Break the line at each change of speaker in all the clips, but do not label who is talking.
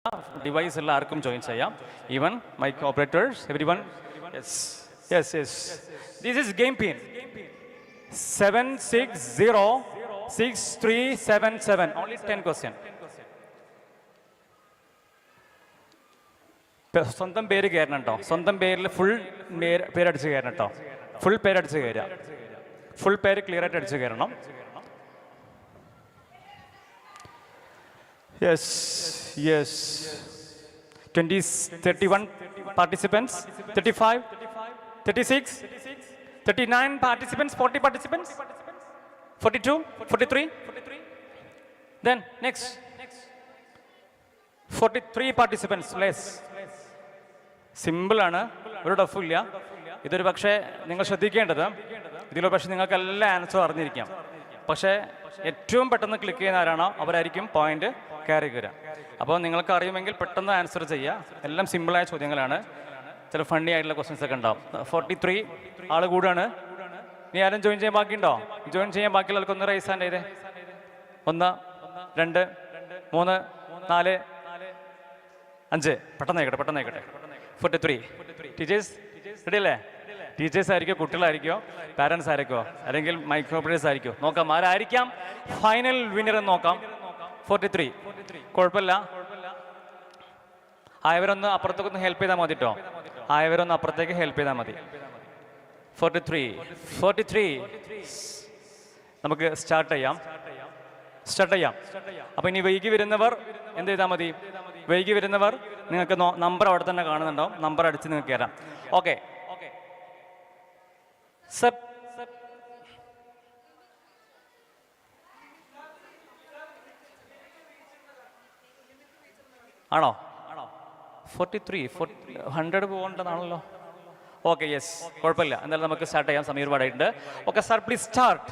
Device ഉള്ള ആർക്കും join ചെയ്യാം. Even mic operators, everyone. Yes yes yes. This is game pin 7606377. Only 10 question. സ്വന്തം പേര് കയറണം കേട്ടോ. സ്വന്തം പേരിൽ ഫുൾ പേരടിച്ച് കയറണം കേട്ടോ. ഫുൾ പേരടിച്ച് കയറുക. ഫുൾ പേര് ക്ലിയർ ആയിട്ട് അടിച്ച് കയറണം. Yes yes. 31 participants, 35, 36, 39 participants, 40 participants, 42, 43. Then next 43 participants less. Simple ആണ്, ഒരു ടഫും ഇല്ല. ഇതൊരു പക്ഷേ നിങ്ങൾ ശ്രദ്ധിക്കേണ്ടത്, ഇതിലൊരു പക്ഷേ നിങ്ങൾക്ക് എല്ലാ ആൻസർ അറിഞ്ഞിരിക്കാം. പക്ഷേ ഏറ്റവും പെട്ടെന്ന് ക്ലിക്ക് ചെയ്യുന്ന ആരാണോ അവരായിരിക്കും പോയിന്റ് കയറി വരിക. അപ്പോൾ നിങ്ങൾക്ക് അറിയുമെങ്കിൽ പെട്ടെന്ന് ആൻസർ ചെയ്യുക. എല്ലാം സിമ്പിളായ ചോദ്യങ്ങളാണ്. ചില ഫണ്ണി ആയിട്ടുള്ള ക്വസ്റ്റ്യൻസ് ഒക്കെ ഉണ്ടാവും. 43 ആൾ കൂടാണ്. ഇനി ആരും ജോയിൻ ചെയ്യാൻ ബാക്കിയുണ്ടോ? ജോയിൻ ചെയ്യാൻ ബാക്കിയുള്ളവർക്ക് ഒന്ന് റൈസ് ഹാൻഡ് ചെയ്തേ. 1, 2, 3, 4, 5. പെട്ടെന്ന് ആയിക്കട്ടെ. 43. ടീച്ചേഴ്സ് റെഡി അല്ലേ? ടീച്ചേഴ്സ് ആയിരിക്കോ, കുട്ടികളായിരിക്കോ, പാരൻസ് ആയിരിക്കോ, അല്ലെങ്കിൽ മൈക്രോ ഓപ്പറേറ്റേഴ്സ് ആയിരിക്കോ? നോക്കാം ആരായിരിക്കാം ഫൈനൽ വിന്നർ എന്ന് നോക്കാം. 43. കുഴപ്പമില്ല. ആയവരൊന്ന് അപ്പുറത്തേക്കൊന്ന് ഹെൽപ്പ് ചെയ്താൽ മതി കേട്ടോ. ആയവരൊന്ന് അപ്പുറത്തേക്ക് ഹെൽപ്പ് ചെയ്താൽ മതി. 43. നമുക്ക് സ്റ്റാർട്ട് ചെയ്യാം. അപ്പൊ ഇനി വൈകി വരുന്നവർ എന്ത് ചെയ്താൽ മതി? വൈകി വരുന്നവർ നിങ്ങൾക്ക് നമ്പർ അവിടെ തന്നെ കാണുന്നുണ്ടാവും. നമ്പർ അടിച്ച് നിങ്ങൾക്ക് കയറാം. Okay sir. ആണോ? 43 100 പോകേണ്ടതാണല്ലോ. ഓക്കെ യെസ്, കുഴപ്പമില്ല. എന്തായാലും നമുക്ക് സ്റ്റാർട്ട് ചെയ്യാം. സമീർ പാടായിട്ടുണ്ട്. Okay sir, please start.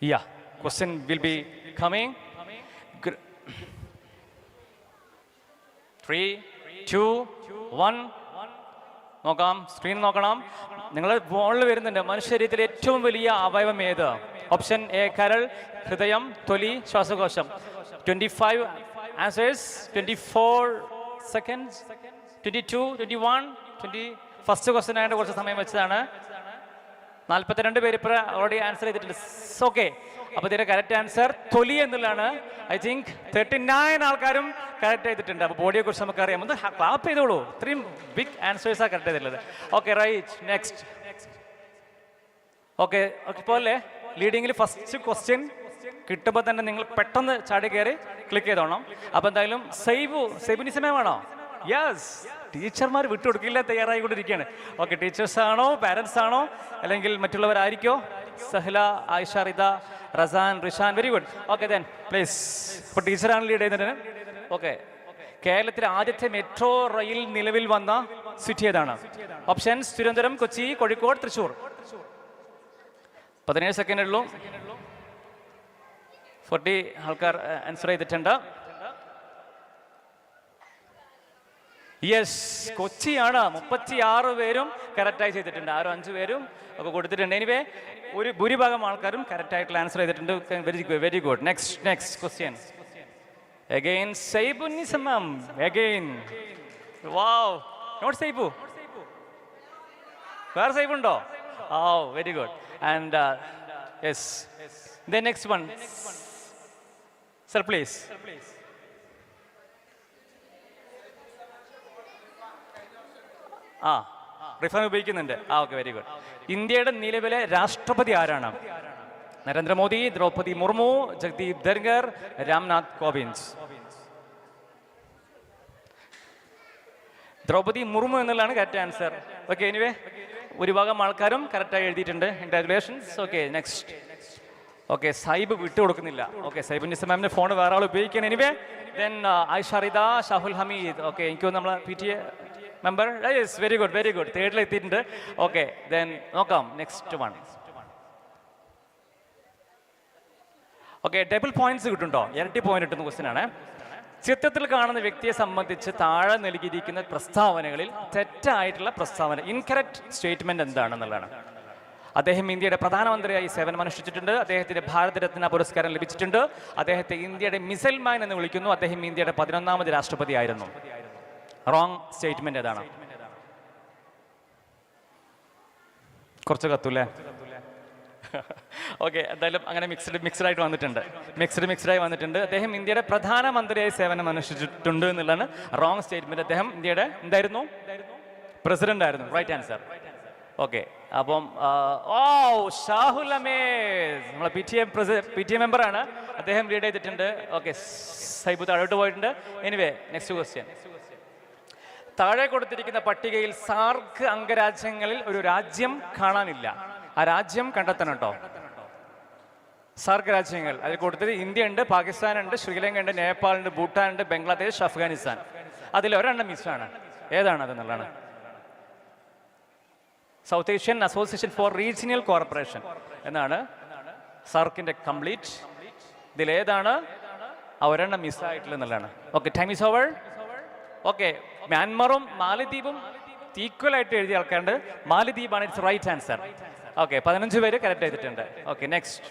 Yeah, question will be coming. 3, 2, 1. നോക്കാം, സ്ക്രീൻ നോക്കണം. നിങ്ങൾ ബോളിൽ വരുന്നുണ്ട്. മനുഷ്യരീതിയിലെ ഏറ്റവും വലിയ അവയവം ഏത്? ഓപ്ഷൻ എ കരൾ, ഹൃദയം, തൊലി, ശ്വാസകോശം. 25 ആൻസേഴ്സ്, 24 സെക്കൻഡ്സ്, 22, 21, 20. ഫസ്റ്റ് ക്വസ്റ്റ്യൻ ആയിട്ട് കുറച്ച് സമയം വെച്ചതാണ്. 42 പേര് ഇപ്പോൾ ഓൾറെഡി ആൻസർ ചെയ്തിട്ടുണ്ട്. ഓക്കെ, അപ്പോൾ ഇതിന്റെ കറക്റ്റ് ആൻസർ തൊലി എന്നുള്ളതാണ്. ഐ തിങ്ക് 39 ആൾക്കാരും കറക്റ്റ് ചെയ്തിട്ടുണ്ട്. അപ്പോൾ ബോഡിയെ കുറിച്ച് നമുക്ക് അറിയാം. ഒന്ന് ക്ലാപ്പ് ചെയ്തോളൂ. ഇത്രയും ബിഗ് ആൻസേഴ്സാണ് കറക്റ്റ് ചെയ്തിട്ടുള്ളത്. Okay right. നെക്സ്റ്റ്. ഓക്കെ ഇപ്പോൾ അല്ലേ ലീഡിങ്ങിൽ ഫസ്റ്റ് ക്വസ്റ്റ്യൻ കിട്ടുമ്പോൾ തന്നെ നിങ്ങൾ പെട്ടെന്ന് ചാടി കയറി ക്ലിക്ക് ചെയ്തോണം. അപ്പോൾ എന്തായാലും സൈബിന് സമയമാണോ? യെസ്, ടീച്ചർമാർ വിട്ടുകൊടുക്കില്ല, തയ്യാറായിക്കൊണ്ടിരിക്കുകയാണ്. ഓക്കെ, ടീച്ചേഴ്സ് ആണോ, പാരൻസ് ആണോ, അല്ലെങ്കിൽ മറ്റുള്ളവരായിരിക്കോ? Sahla, Ayisha, Rida, Razan, Rishan. Very good. Okay then please. ഇപ്പോൾ ടീച്ചറാണ് ലീഡ് ചെയ്യുന്നത്. ഓക്കെ, കേരളത്തിലെ ആദ്യത്തെ മെട്രോ റെയിൽ നിലവിൽ വന്ന സിറ്റി ഏതാണ്? ഓപ്ഷൻസ് തിരുവനന്തപുരം, കൊച്ചി, കോഴിക്കോട്, തൃശ്ശൂർ. 17 സെക്കൻഡ് ഉള്ളൂ. 40 ആൾക്കാർ ആൻസർ ചെയ്തിട്ടുണ്ട്. യെസ്, കൊച്ചിയാണ്. 36 പേരും കറക്റ്റായി ചെയ്തിട്ടുണ്ട്. 5 പേരും ഒക്കെ കൊടുത്തിട്ടുണ്ട്. എനിവേ ഒരു ഭൂരിഭാഗം ആൾക്കാരും കറക്റ്റായിട്ടുള്ള ആൻസർ ചെയ്തിട്ടുണ്ട്. Very good. Next question. Again സൈബുനിസമം. Again wow, not Saib. വേറെ സൈബ് ഉണ്ടോ? Oh very good. And yes, the next one sir please. Rifan ഉപയോഗിക്കുന്നുണ്ട്. Okay very good. ഇന്ത്യയുടെ നിലവിലെ രാഷ്ട്രപതി ആരാണ്? നരേന്ദ്രമോദി, ദ്രൗപദി മുർമു, ജഗ്ദീപ് ധൻഖർ, രാംനാഥ് കോവിന്ദ്. ദ്രൗപദി മുർമു എന്നുള്ളതാണ് കറക്റ്റ് ആൻസർ. ഓക്കെ, എനിവേ ഭൂരിഭാഗം ആൾക്കാരും കറക്റ്റായി എഴുതിയിട്ടുണ്ട്. Congratulations. Okay next. Okay, Saib വിട്ടുകൊടുക്കുന്നില്ല. ഓക്കെ, സൈബ് നിസ മാമിന്റെ ഫോൺ വേറെ ആൾ ഉപയോഗിക്കണം. Anyway then Ayisha, Rida, Shahul Hameed. Okay, എനിക്ക് നമ്മളെ PTA member. Yes, very good. തേർഡിൽ എത്തിയിട്ടുണ്ട്. ഓക്കെ ദെൻ നോക്കാം next one. Okay, double points കിട്ടുന്നുണ്ടോ? ഇരട്ടി പോയിന്റ് കിട്ടുന്ന ക്വസ്റ്റ്യൻ ആണ്. ചിത്രത്തിൽ കാണുന്ന വ്യക്തിയെ സംബന്ധിച്ച് താഴെ നൽകിയിരിക്കുന്ന പ്രസ്താവനകളിൽ തെറ്റായിട്ടുള്ള പ്രസ്താവന, ഇൻകറക്റ്റ് സ്റ്റേറ്റ്മെന്റ് എന്താണെന്നുള്ളതാണ്. അദ്ദേഹം ഇന്ത്യയുടെ പ്രധാനമന്ത്രിയായി സേവനമനുഷ്ഠിച്ചിട്ടുണ്ട്. അദ്ദേഹത്തിന് ഭാരതരത്ന പുരസ്കാരം ലഭിച്ചിട്ടുണ്ട്. അദ്ദേഹത്തെ ഇന്ത്യയുടെ മിസൈൽ മാൻ എന്ന് വിളിക്കുന്നു. അദ്ദേഹം ഇന്ത്യയുടെ 11ാമത് രാഷ്ട്രപതി ആയിരുന്നു. റോങ് സ്റ്റേറ്റ്മെന്റ് ഏതാണ്? കുറച്ച് കത്തൂല്ലേ? ഓക്കെ, എന്തായാലും അങ്ങനെ മിക്സ്ഡായിട്ട് വന്നിട്ടുണ്ട്. അദ്ദേഹം ഇന്ത്യയുടെ പ്രധാനമന്ത്രിയായി സേവനം അനുഷ്ഠിച്ചിട്ടുണ്ട് എന്നുള്ളതാണ് റോങ് സ്റ്റേറ്റ്മെന്റ്. അദ്ദേഹം ഇന്ത്യയുടെ എന്തായിരുന്നു? പ്രസിഡന്റ് ആയിരുന്നു. Right answer. ഓക്കെ, അപ്പം ഷാഹുൽ ഹമീദ് നമ്മളെ PTA മെമ്പറാണ്. അദ്ദേഹം ലീഡ് ചെയ്തിട്ടുണ്ട്. ഓക്കെ, സൈബു താഴോട്ട് പോയിട്ടുണ്ട്. Anyway, next question. താഴെ കൊടുത്തിരിക്കുന്ന പട്ടികയിൽ സാർക്ക് അംഗരാജ്യങ്ങളിൽ ഒരു രാജ്യം കാണാനില്ല. ആ രാജ്യം കണ്ടെത്തണം കേട്ടോ. സാർക്ക് രാജ്യങ്ങൾ അതിൽ കൊടുത്തത് ഇന്ത്യ ഉണ്ട്, പാകിസ്ഥാൻ ഉണ്ട്, ശ്രീലങ്ക ഉണ്ട്, നേപ്പാൾ ഉണ്ട്, ഭൂട്ടാൻ ഉണ്ട്, ബംഗ്ലാദേശ്, അഫ്ഗാനിസ്ഥാൻ. അതിൽ ഒരെണ്ണം മിസ്സാണ്. ഏതാണ് അതെന്നുള്ളതാണ്? South Asian association for regional corporation എന്നാണ് സാർക്കിന്റെ കംപ്ലീറ്റ്. ഇതിലേതാണ് ആ ഒരെണ്ണം മിസ്സായിട്ടുള്ള എന്നുള്ളതാണ്. Okay, time is over. Okay, മ്യാൻമറും മാലദ്വീപും ഈക്വൽ ആയിട്ട് എഴുതിയ ആൾക്കാരുണ്ട്. മാലദ്വീപാണ് ഇറ്റ്സ് റൈറ്റ് ആൻസർ. ഓക്കെ, 15 പേര് കറക്റ്റ് ചെയ്തിട്ടുണ്ട്. Okay, next.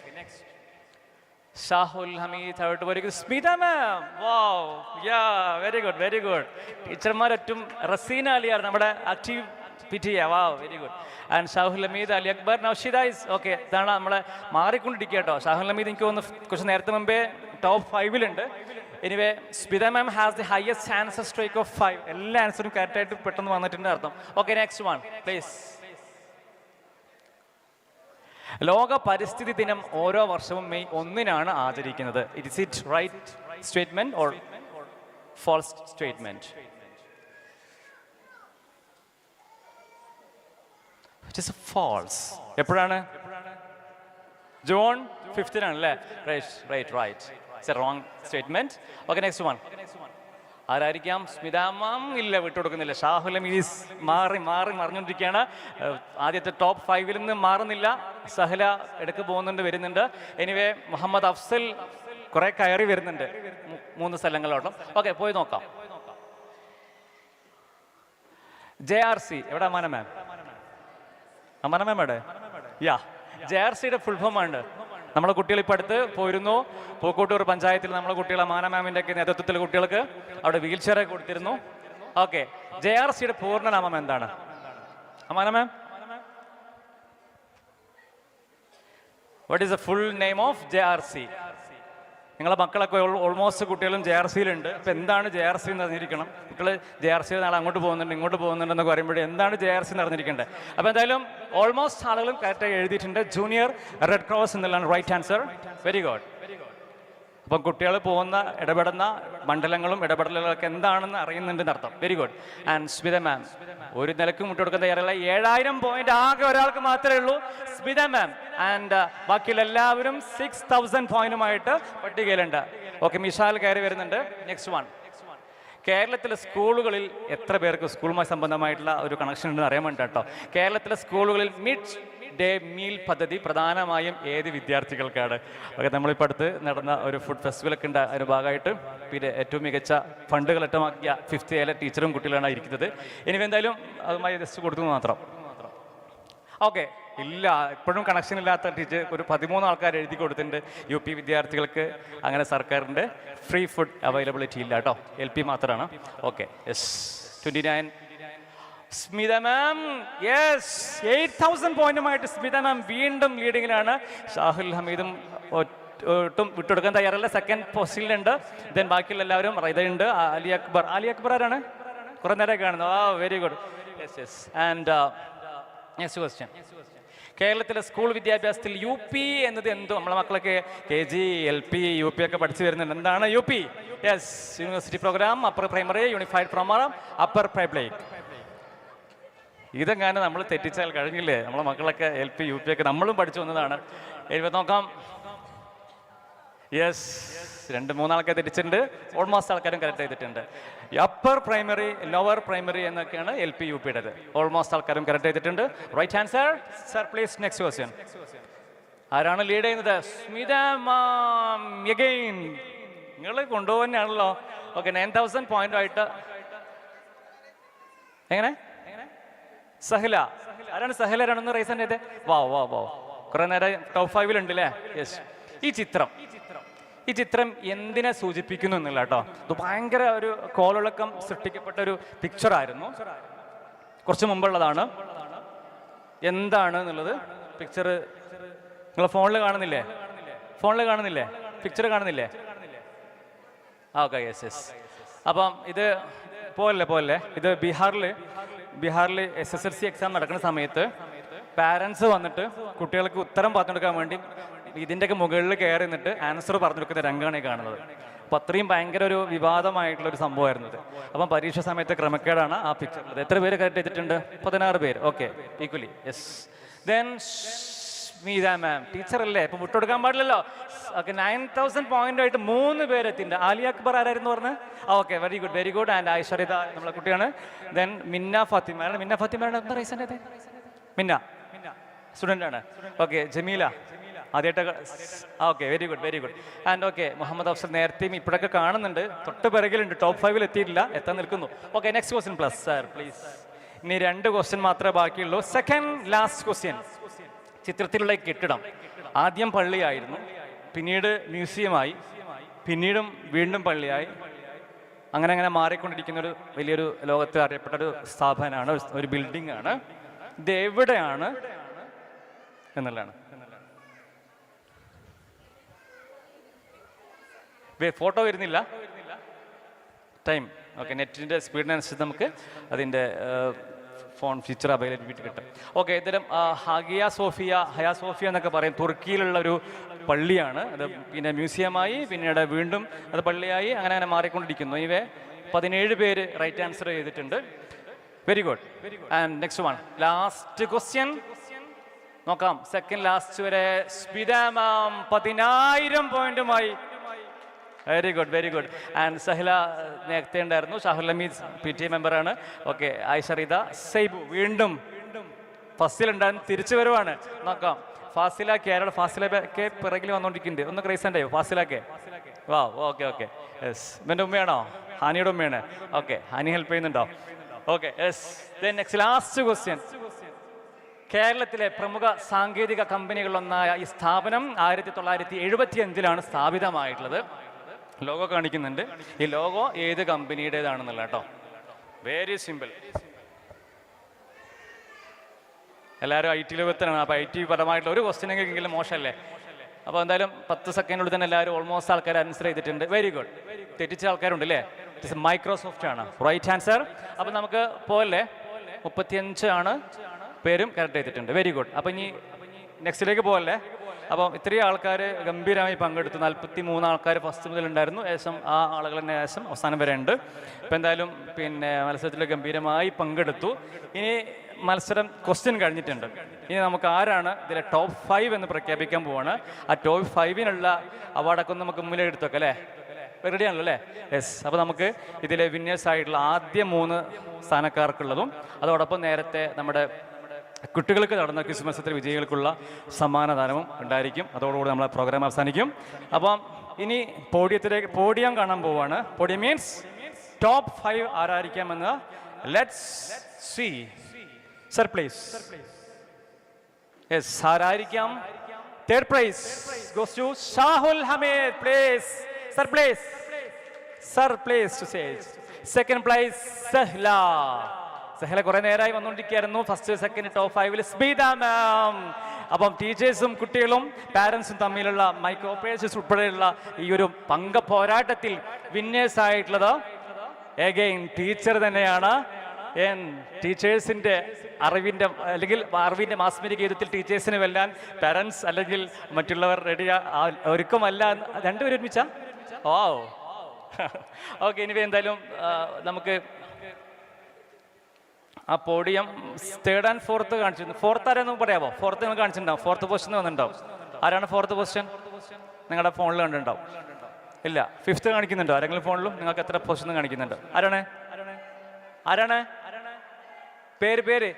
ഷാഹുൽ ഹമീദ് അവിടെ പോയിരിക്കും. Smitha ma'am, wow, yeah, very good. ടീച്ചർമാരൊറ്റും റസീന അലിയാണ് നമ്മുടെ active PTA. Wow, very good. And Shahul Hameed, Ali Akbar, Naushida is. Okay, ഇതാണ് നമ്മളെ മാറിക്കൊണ്ടിരിക്കുക കേട്ടോ. ഷാഹുൽ ഹമീദ് എനിക്ക് തോന്നുന്നു കുറച്ച് നേരത്തെ മുമ്പേ ടോപ്പ് 5-ലുണ്ട്. Anyway, Smitha ma'am has the highest answer strike of 5. എല്ലാ ആൻസറും കറക്റ്റായിട്ട് പെട്ടെന്ന് വന്നിട്ടുണ്ട് അർത്ഥം. Okay, next one please. ലോക പരിസ്ഥിതി ദിനം ഓരോ വർഷവും മെയ് 1-നാണ് ആചരിക്കുന്നത്. It's it right statement or false statement? It is false. എപ്പോഴാണ്? ജൂൺ 5-നാണ് അല്ലേ? Right. It's a wrong statement. Okay, next one. ആരായിരിക്കാം? സ്മിത മാം ഇല്ല, വിട്ടുകൊടുക്കുന്നില്ല. ഷാഹുൽ ഹമീദ് മറിഞ്ഞുകൊണ്ടിരിക്കുകയാണ്. ആദ്യത്തെ ടോപ്പ് 5-ൽ നിന്ന് മാറുന്നില്ല. സഹല ഇടയ്ക്ക് വരുന്നുണ്ട്. എനിവേ, മുഹമ്മദ് അഫ്സൽ കുറെ കയറി വരുന്നുണ്ട് 3 സ്ഥലങ്ങളോളം. ഓക്കെ, പോയി നോക്കാം. JRC എവിടെ? അമാന മാം എവിടെ? യാ, JRCയുടെ ഫുൾ ഫോം ആണ്. നമ്മളെ കുട്ടികൾ ഇപ്പം അടുത്ത് പോയിരുന്നു. പൂക്കോട്ടൂർ പഞ്ചായത്തിൽ നമ്മളെ കുട്ടികൾ അമാന മാമിൻ്റെ ഒക്കെ നേതൃത്വത്തിൽ കുട്ടികൾക്ക് അവിടെ വീൽ ചെയർ കൊടുത്തിരുന്നു. ഓക്കെ, JRCയുടെ പൂർണ്ണനാമം എന്താണ്? Amana ma'am, what is the full name of JRC? നിങ്ങളെ മക്കളൊക്കെ ഓൾമോസ്റ്റ് കുട്ടികളും JRCയിലുണ്ട്. അപ്പോൾ എന്താണ് JRC എന്ന് അറിഞ്ഞിരിക്കണം. കുട്ടികൾ JRC നാളെ അങ്ങോട്ട് പോകുന്നുണ്ട് ഇങ്ങോട്ട് പോകുന്നുണ്ടെന്നൊക്കെ പറയുമ്പോഴേ എന്താണ് JRC എന്ന് അറിഞ്ഞിരിക്കേണ്ടത്. അപ്പോൾ എന്തായാലും ഓൾമോസ്റ്റ് ആളുകളും കറക്റ്റായി എഴുതിയിട്ടുണ്ട്. ജൂനിയർ റെഡ് ക്രോസ് എന്നുള്ളതാണ് റൈറ്റ് ആൻസർ. Very good. അപ്പം കുട്ടികൾ ഇടപെടുന്ന മണ്ഡലങ്ങളും ഇടപെടലുകളൊക്കെ എന്താണെന്ന് അറിയുന്നുണ്ടെന്ന് അർത്ഥം. Very good. ആൻഡ് സ്മിത മാം ഒരു നിലക്കും വിട്ടുകൊടുക്കാൻ തയ്യാറല്ല. 7000 പോയിന്റ് ആകെ ഒരാൾക്ക് മാത്രമേ ഉള്ളൂ, സ്മിത മാം. ആൻഡ് ബാക്കിയുള്ള എല്ലാവരും 6000 പോയിന്റുമായിട്ട് പട്ടികയിലുണ്ട്. ഓക്കെ, മിഷാൽ കയറി വരുന്നുണ്ട്. Next one. കേരളത്തിലെ സ്കൂളുകളിൽ എത്ര പേർക്ക് സ്കൂളുമായി സംബന്ധമായിട്ടുള്ള ഒരു കണക്ഷൻ ഉണ്ടെന്ന് അറിയാൻ വേണ്ടി കേട്ടോ. കേരളത്തിലെ സ്കൂളുകളിൽ മിഡ് ഡേ മീൽ പദ്ധതി പ്രധാനമായും ഏത് വിദ്യാർത്ഥികൾക്കാണ്? ഒക്കെ നമ്മളിപ്പോൾ അടുത്ത് നടന്ന ഒരു ഫുഡ് ഫെസ്റ്റിവലൊക്കെ ഉണ്ട്. അതിന് ഭാഗമായിട്ട് പിന്നെ ഏറ്റവും മികച്ച ഫണ്ടുകൾ ഏറ്റമാക്കിയ 5th A ടീച്ചറും കുട്ടികളാണ് ഇരിക്കുന്നത്. ഇനി എന്തായാലും അതുമായി ജസ്റ്റ് കൊടുത്തു മാത്രം. ഓക്കെ, ഇല്ല, ഇപ്പോഴും കണക്ഷൻ ഇല്ലാത്ത ടീച്ചർ ഒരു 13 ആൾക്കാർ എഴുതി കൊടുത്തിട്ടുണ്ട്. UP വിദ്യാർത്ഥികൾക്ക് അങ്ങനെ സർക്കാരിൻ്റെ ഫ്രീ ഫുഡ് അവൈലബിലിറ്റി ഇല്ല കേട്ടോ, LP മാത്രമാണ്. Okay, yes. 29 സ്മിത മാം, യെസ്, 8000 പോയിന്റുമായിട്ട് സ്മിത മാം വീണ്ടും ലീഡിങ്ങിലാണ്. ഷാഹുൽ ഹമീദും ഒട്ടും വിട്ടുകൊടുക്കാൻ തയ്യാറല്ല, സെക്കൻഡ് പൊസിഷനിലുണ്ട്. ദെൻ ബാക്കിയുള്ള എല്ലാവരും ഇതുണ്ട്. അലി അക്ബർ ആരാണ്? കുറെ നേരം കാണുന്നു. Very good. Yes. And next question. കേരളത്തിലെ സ്കൂൾ വിദ്യാഭ്യാസത്തിൽ UP എന്നത് എന്തോ? നമ്മളെ മക്കളൊക്കെ KG LP UP ഒക്കെ പഠിച്ചു വരുന്നുണ്ട്. എന്താണ് UP? Yes, university programme, upper primary, unified programme, upper public. ഇതെങ്ങനെ നമ്മൾ തെറ്റിച്ചാൽ കഴിഞ്ഞില്ലേ? നമ്മളെ മക്കളൊക്കെ LP UP ഒക്കെ നമ്മളും പഠിച്ചു വന്നതാണ്. നോക്കാം. യെസ്, 2-3 ആൾക്കാർ തെറ്റിച്ചിട്ടുണ്ട്. ഓൾമോസ്റ്റ് ആൾക്കാരും കറക്റ്റ് ചെയ്തിട്ടുണ്ട്. അപ്പർ പ്രൈമറി, ലോവർ പ്രൈമറി എന്നൊക്കെയാണ് LP UPയുടേത്. ഓൾമോസ്റ്റ് ആൾക്കാരും കറക്റ്റ് ചെയ്തിട്ടുണ്ട്. Right answer. Sir please, next question. ആരാണ് ലീഡ് ചെയ്യുന്നത്? Smitha ma'am again. നിങ്ങൾ കൊണ്ടുപോകുന്നതാണല്ലോ. ഓക്കെ, 9000 പോയിന്റുമായിട്ട്. എങ്ങനെ സഹല. ആരാണ് സഹല? ആരാണെന്ന് റൈസ് ചെയ്തേ. വാ വാ വാ, കുറെ നേരം ടോപ്പ് 5 അല്ലേ? യെസ്. ഈ ചിത്രം എന്തിനെ സൂചിപ്പിക്കുന്നു എന്നുള്ള കേട്ടോ. ഇത് ഭയങ്കര ഒരു കോളിളക്കം സൃഷ്ടിക്കപ്പെട്ട ഒരു പിക്ചറായിരുന്നു, കുറച്ച് മുമ്പുള്ളതാണ്. എന്താണ് എന്നുള്ളത് പിക്ചർ നിങ്ങൾ ഫോണിൽ കാണുന്നില്ലേ? പിക്ചർ കാണുന്നില്ലേ? Okay, yes yes. അപ്പം ഇത് പോലെ ഇത് ബീഹാറിൽ SSLC എക്സാം നടക്കുന്ന സമയത്ത് പാരൻസ് വന്നിട്ട് കുട്ടികൾക്ക് ഉത്തരം പറഞ്ഞു കൊടുക്കാൻ വേണ്ടി ഇതിൻ്റെയൊക്കെ മുകളിൽ കയറി നിന്നിട്ട് ആൻസർ പറഞ്ഞു കൊടുക്കുന്ന രംഗമാണ് ഈ കാണുന്നത്. അപ്പം അത്രയും ഭയങ്കര ഒരു വിവാദമായിട്ടുള്ള ഒരു സംഭവമായിരുന്നു ഇത്. അപ്പം പരീക്ഷ സമയത്ത് ക്രമക്കേടാണ് ആ പിക്ചർ. എത്ര പേര് കറക്റ്റ് ചെയ്തിട്ടുണ്ട്? 16 പേര്. Okay, equally. Yes. Then Smitha ma'am, teacher അല്ലേ, ഇപ്പം വിട്ടുകൊടുക്കാൻ പാടില്ലല്ലോ. ഓക്കെ, 9000 പോയിന്റായിട്ട് 3 പേരെത്തിണ്ട്. ആലിയ അക്ബർ ആരായിരുന്നു പറഞ്ഞ്? Okay, very good. ആൻഡ് ഐശ്വര്യത നമ്മളെ കുട്ടിയാണ്. ദെൻ മിന്ന ഫാത്തിമ എന്താ റൈസൻ്റെ? മിന്ന സ്റ്റുഡൻ്റ് ആണ്. ഓക്കെ, ജമീല ആദ്യമായിട്ട്. Okay, very good. And okay, Muhammad Afsal നേരത്തെയും ഇപ്പോഴൊക്കെ കാണുന്നുണ്ട്, തൊട്ട് പിറകിലുണ്ട്, ടോപ്പ് 5 എത്തിയിട്ടില്ല, എത്താൻ നിൽക്കുന്നു. Okay, next question plus sir please. ഇനി 2 ക്വസ്റ്റ്യൻ മാത്രമേ ബാക്കിയുള്ളൂ. Second last question. ചിത്രത്തിലുള്ള കെട്ടിടം ആദ്യം പള്ളിയായിരുന്നു, പിന്നീട് മ്യൂസിയമായി, പിന്നീടും വീണ്ടും പള്ളിയായി, അങ്ങനെ മാറിക്കൊണ്ടിരിക്കുന്ന ഒരു വലിയൊരു ലോകത്തിൽ അറിയപ്പെട്ട ഒരു സ്ഥാപനമാണ്, ഒരു ബിൽഡിംഗ് ആണ്. ഇത് എവിടെയാണ് എന്നുള്ളതാണ്. ഫോട്ടോ വരുന്നില്ല, ടൈം. ഓക്കെ, നെറ്റിൻ്റെ സ്പീഡിനനുസരിച്ച് നമുക്ക് അതിൻ്റെ ഫോൺ ഫീച്ചർ അവൈലബിലിറ്റി കിട്ടും. ഓക്കെ, ഇത്തരം ഹയാ സോഫിയ എന്നൊക്കെ പറയും, തുർക്കിയിലുള്ള ഒരു പള്ളിയാണ് അത്. പിന്നെ മ്യൂസിയമായി, പിന്നീട് വീണ്ടും അത് പള്ളിയായി, അങ്ങനെ മാറിക്കൊണ്ടിരിക്കുന്നു. ഇവയെ 17 പേര് റൈറ്റ് ആൻസർ ചെയ്തിട്ടുണ്ട്. Very good. And next one, last question നോക്കാം. സെക്കൻഡ് ലാസ്റ്റ് വരെ സ്മിത മാം 10,000 പോയിന്റുമായി. Very good. ആൻഡ് സഹില നേരത്തെ ഉണ്ടായിരുന്നു, ഷാഹുൽ അമീദ് PTA മെമ്പറാണ്. ഓക്കെ, ഐഷറിത സൈബു വീണ്ടും ഫസ്റ്റിലുണ്ടായിരുന്നു, തിരിച്ചു വരുവാണ്. നോക്കാം. ഫാസില കേരള, ഫാസിലക്കെ പിറകിൽ വന്നുകൊണ്ടിരിക്കുന്നുണ്ട്. ഒന്ന് ക്രൈസൻ്റെ ഫാസിലക്കെ. വാ, ഓക്കെ. യെസ്. ഇവൻ്റെ ഉമ്മയാണോ? ഹാനിയുടെ ഉമ്മയാണ്. ഓക്കെ, ഹാനി ഹെൽപ്പ് ചെയ്യുന്നുണ്ടോ? Okay, yes. Then next last question. കേരളത്തിലെ പ്രമുഖ സാങ്കേതിക കമ്പനികളിലൊന്നായ ഈ സ്ഥാപനം 1975 സ്ഥാപിതമായിട്ടുള്ളത്. ലോഗോ കാണിക്കുന്നുണ്ട്. ഈ ലോഗോ ഏത് കമ്പനിയുടേതാണെന്നുള്ള കേട്ടോ. Very simple. എല്ലാവരും IT ലോകത്തിലാണ്. അപ്പോൾ IT പരമായിട്ടുള്ള ഒരു ക്വസ്റ്റ്യൻ എങ്കിലും മോശമല്ലേ? അപ്പോൾ എന്തായാലും 10 സെക്കൻഡിനുള്ളിൽ തന്നെ എല്ലാവരും ഓൾമോസ്റ്റ് ആൾക്കാർ ആൻസർ ചെയ്തിട്ടുണ്ട്. Very good. തെറ്റിച്ച ആൾക്കാരുണ്ട് അല്ലേ? മൈക്രോസോഫ്റ്റ് ആണ് റൈറ്റ് ആൻസർ. അപ്പം നമുക്ക് പോലെ 35 പേരും കറക്റ്റ് ചെയ്തിട്ടുണ്ട്. Very good. അപ്പം ഇനി നെക്സ്റ്റിലേക്ക് പോകല്ലേ? അപ്പം ഇത്രയും ആൾക്കാർ ഗംഭീരമായി പങ്കെടുത്തു. 43 ആൾക്കാർ ഫസ്റ്റ് മുതലുണ്ടായിരുന്നു. ഏകദേശം ആ ആളുകൾ തന്നെ ഏകദേശം അവസാനം വരെ ഉണ്ട്. ഇപ്പം എന്തായാലും പിന്നെ മത്സരത്തിൽ ഗംഭീരമായി പങ്കെടുത്തു. ഇനി മത്സരം ക്വസ്റ്റ്യൻ കഴിഞ്ഞിട്ടുണ്ട്. ഇനി നമുക്ക് ആരാണ് ഇതിലെ ടോപ്പ് 5 എന്ന് പ്രഖ്യാപിക്കാൻ പോവാണ്. ആ ടോപ്പ് 5-നുള്ള അവാർഡൊക്കെ ഒന്ന് നമുക്ക് മുന്നിൽ എടുത്തു വെക്കാം അല്ലേ? റെഡിയാണല്ലോ അല്ലേ? യെസ്. അപ്പോൾ നമുക്ക് ഇതിലെ വിന്നേഴ്സ് ആയിട്ടുള്ള ആദ്യ 3 സ്ഥാനക്കാർക്കുള്ളതും അതോടൊപ്പം നേരത്തെ നമ്മുടെ കുട്ടികൾക്ക് നടന്ന ക്വിസ് മത്സരത്തിലെ വിജയികൾക്കുള്ള സമ്മാനദാനവും ഉണ്ടായിരിക്കും. അതോടുകൂടി നമ്മളെ പ്രോഗ്രാം അവസാനിക്കും. അപ്പം ഇനി പോഡിയം കാണാൻ പോവാണ്. പോഡിയം മീൻസ് ടോപ്പ് 5 ആരായിരിക്കാമെന്ന്. Let's see. Sir please. Yes, ആരായിരിക്കാം? Third prize goes to Shahul Hameed. Please sir, please sir, please to stage. Second prize Sahala കുറെ നേരമായി വന്നുകൊണ്ടിരിക്കുകയായിരുന്നു. First second top 5 Smitha ma'am. അപ്പം ടീച്ചേഴ്സും കുട്ടികളും പാരൻസും തമ്മിലുള്ള മൈക്രോ ഓപ്പറേഷൻസ് ഉൾപ്പെടെയുള്ള ഈ ഒരു പങ്ക പോരാട്ടത്തിൽ വിന്നേഴ്സ് ആയിട്ടുള്ളത് എഗെയിൻ ടീച്ചർ തന്നെയാണ്. ടീച്ചേഴ്സിന്റെ അറിവിന്റെ മാസ്മരിക ഗീതത്തിൽ ടീച്ചേഴ്സിന് വെല്ലാൻ പാരൻസ് അല്ലെങ്കിൽ മറ്റുള്ളവർ റെഡി ഒരുക്കമല്ല. രണ്ടുപേരും ഒരുമിച്ച. ഓ ഓക്കെ. ഇനി എന്തായാലും നമുക്ക് ആ പോഡിയം തേർഡ് ആൻഡ് ഫോർത്ത് കാണിച്ചിരുന്നു. ഫോർത്ത് ആരെന്ന് പറയാമോ? ഫോർത്ത് നിങ്ങൾ കാണിച്ചിട്ടുണ്ടാവും. ഫോർത്ത് പൊസിഷൻ വന്നിട്ടുണ്ടാവും. ആരാണ് ഫോർത്ത് പൊസിഷൻ? നിങ്ങളുടെ ഫോണിൽ കണ്ടിട്ടുണ്ടാവും. ഇല്ല, ഫിഫ്ത്ത് കാണിക്കുന്നുണ്ടോ ആരെങ്കിലും ഫോണിലും? നിങ്ങൾക്ക് എത്ര പൊസിഷൻ കാണിക്കുന്നുണ്ട്? ആരാണ് പേര്?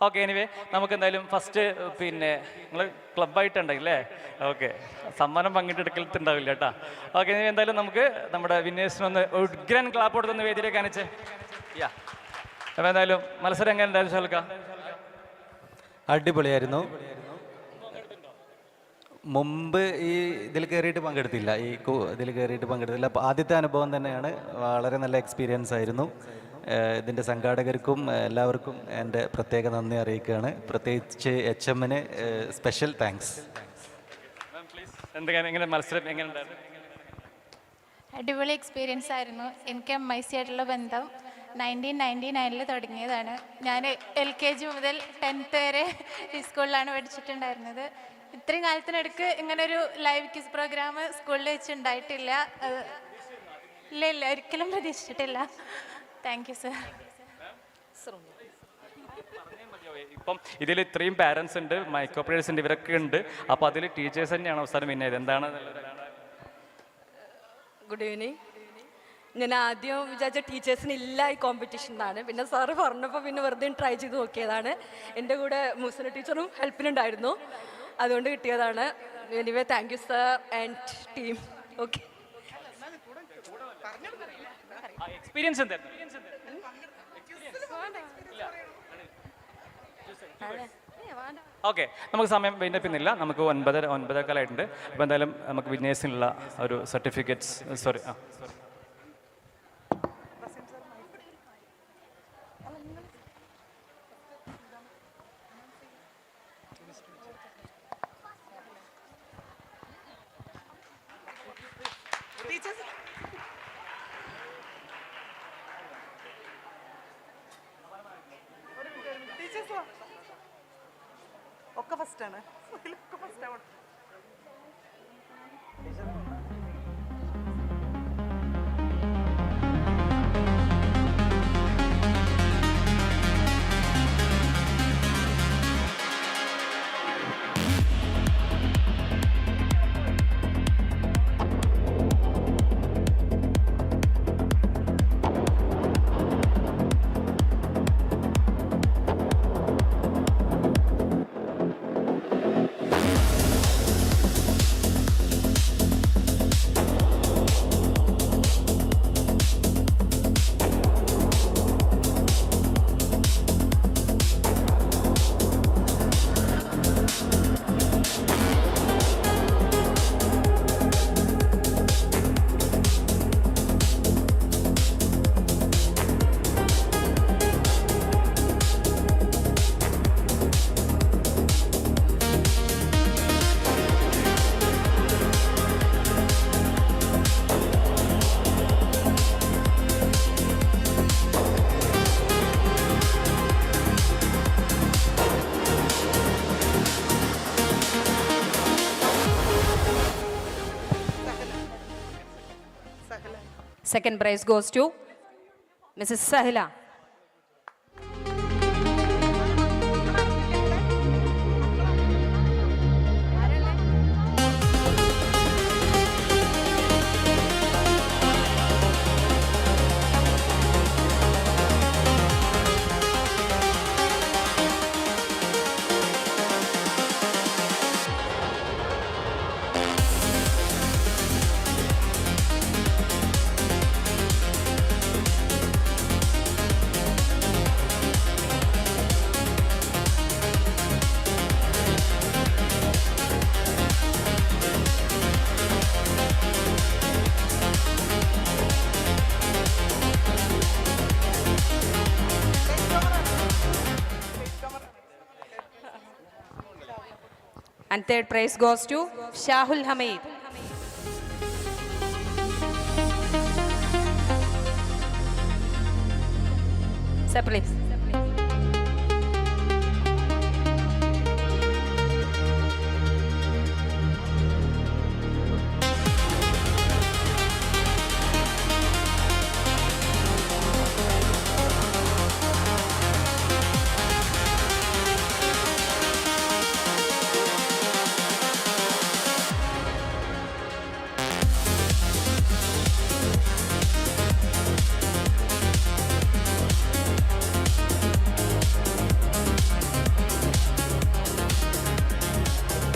ഓക്കെ. എനിവേ നമുക്ക് എന്തായാലും ഫസ്റ്റ് പിന്നെ നിങ്ങൾ ക്ലബ്ബായിട്ടുണ്ടായില്ലേ? ഓക്കെ. സമ്മാനം പങ്കിട്ടെടുക്കലുണ്ടാവില്ല കേട്ടോ. ഓക്കെ. എന്തായാലും നമുക്ക് നമ്മുടെ വിന്നേഴ്സിനൊന്ന് ഉഗ്രൻ ക്ലാപ്പ് കൊടുത്തൊന്ന് വേദിയിലേക്ക് കാണിച്ച്. അപ്പോൾ എന്തായാലും മത്സരം എങ്ങനെ ഉണ്ടായിരുന്നു ഷാൽക്ക?
അടിപൊളിയായിരുന്നു. മുമ്പ് ഈ ഇതിൽ കയറിയിട്ട് പങ്കെടുത്തില്ല, ഇതിൽ കയറിയിട്ട് പങ്കെടുത്തില്ല. അപ്പോൾ ആദ്യത്തെ അനുഭവം തന്നെയാണ്. വളരെ നല്ല എക്സ്പീരിയൻസ് ആയിരുന്നു. ഇതിൻ്റെ സംഘാടകർക്കും എല്ലാവർക്കും എൻ്റെ പ്രത്യേക നന്ദി അറിയിക്കുകയാണ്. പ്രത്യേകിച്ച് HMന് സ്പെഷ്യൽ താങ്ക്സ്.
എങ്ങനെ മത്സരം എങ്ങനെ ഉണ്ടായിരുന്നു?
അടിപൊളി എക്സ്പീരിയൻസ് ആയിരുന്നു. എനിക്ക് MIC ആയിട്ടുള്ള ബന്ധം 1999 തുടങ്ങിയതാണ്. ഞാൻ LKG മുതൽ 10th വരെ ഈ സ്കൂളിലാണ് പഠിച്ചിട്ടുണ്ടായിരുന്നത്. ഇത്രയും കാലത്തിനടുക്ക് ഇങ്ങനൊരു ലൈവ് ക്വിസ് പ്രോഗ്രാം സ്കൂളിൽ വെച്ച് ഉണ്ടായിട്ടില്ല. ഇല്ല, ഒരിക്കലും പ്രതീക്ഷിച്ചിട്ടില്ല. Thank you sir.
ഇപ്പം ഇതിൽ ഇത്രയും പാരൻസ് ഉണ്ട്, മൈക്രോ പ്ലേയേഴ്സ് ഉണ്ട്, ഇവരൊക്കെ ഉണ്ട്. അപ്പോൾ അതിൽ ടീച്ചേഴ്സ് തന്നെയാണ് അവസാനം പിന്നെ എന്താണ്?
Good evening. ഞാൻ ആദ്യം വിചാരിച്ച ടീച്ചേഴ്സിന് ഇല്ല ഈ കോമ്പറ്റീഷൻ എന്നാണ്. പിന്നെ സാറ് പറഞ്ഞപ്പോൾ പിന്നെ വെറുതെ ട്രൈ ചെയ്ത് നോക്കിയതാണ്. എൻ്റെ കൂടെ മുസ്ലിം ടീച്ചറും ഹെൽപ്പിനുണ്ടായിരുന്നു, അതുകൊണ്ട് കിട്ടിയതാണ്. Anyway thank you sir and team. Okay.
Experience എന്തായിരുന്നു? ഓക്കെ, നമുക്ക് സമയം വേണ്ടിപ്പിന്നില്ല. നമുക്ക് 9:15 അപ്പോൾ എന്തായാലും നമുക്ക് വിന്നേഴ്സിനുള്ള ഒരു സർട്ടിഫിക്കറ്റ്സ്, സോറി
ഒക്കെ ഫസ്റ്റാണ്.
Second prize goes to Mrs. Sahila. And third prize goes to Shahul Hamid. Sir, please.